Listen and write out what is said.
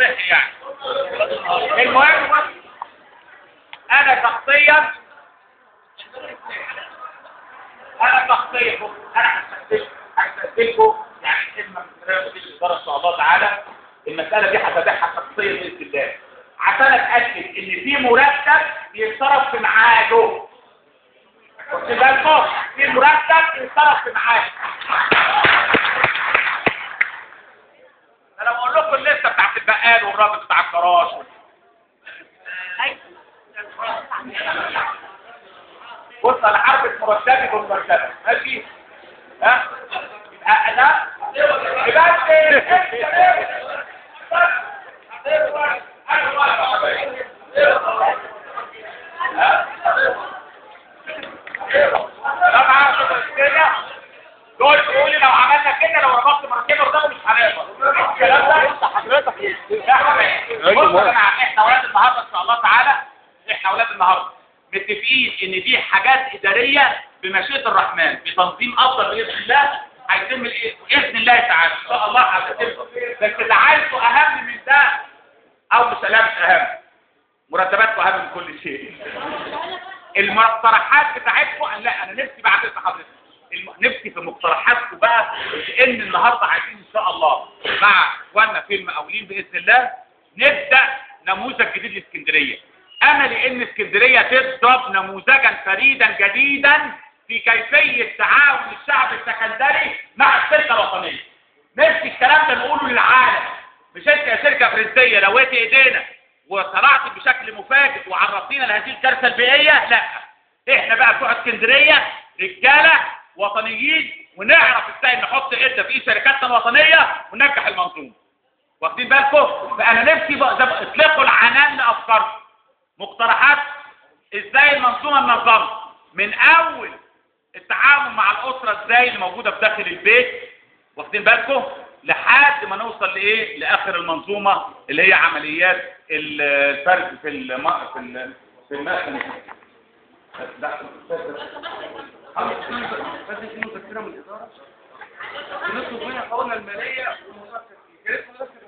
الصحي يعني. المهم انا شخصيا هستخدمكم يعني خدمه من خلال مدير الاداره ان شاء الله تعالى. المساله دي هتابعها شخصيا باذن الله عشان اتاكد ان في مرتب يتصرف في ميعاده. واخد بالكم؟ في مرتب يتصرف في ميعاده. انا بقول لكم الليسته بتاعت البقال والراجل بتاع الجراج. بص انا عارف مرتبي بالمرتبه ماشي؟ ها؟ انا دول تقولي لو عملنا كده لو ربطت مرتين قدامه مش هنقدر. الكلام ده انت حضرتك احنا اولاد النهارده ان شاء الله تعالى، احنا اولاد النهارده متفقين ان دي حاجات اداريه بمشيئه الرحمن بتنظيم افضل باذن الله هيتم باذن الله تعالى ان شاء الله هتتم. بس اللي عايزه اهم من ده او مش اهم، مرتباتكم اهم من كل شيء. المقترحات بتاعتكم لا انا نفسي بعد حضرتك نفسي في مقترحاتكم بقى، لان النهارده عايزين ان شاء الله مع اخواننا في المقاولين باذن الله نبدا نموذج جديد لاسكندريه. املي ان اسكندريه تضرب نموذجا فريدا جديدا في كيفيه تعاون الشعب السكندري مع الشركه الوطنيه. نفسي الكلام ده نقوله للعالم، مش انت يا شركه فرنسيه لويتي ايدينا وطلعت بشكل مفاجئ وعرضتينا لهذه الكارثه البيئيه. لا احنا بقى بتوع اسكندريه رجاله وطنيين ونعرف ازاي نحط ايدنا في شركاتنا الوطنيه وننجح المنظومه. واخدين بالكم؟ فانا نفسي اطلقوا العنان لافكاركم، مقترحات ازاي المنظومه منظمه من اول التعامل مع الاسره ازاي اللي موجوده في داخل البيت، واخدين بالكم، لحد ما نوصل لايه؟ لاخر المنظومه اللي هي عمليات الفرز في المخزن. بس في مذكره من الاداره بنطلب منها قوانين الماليه والمؤسسات.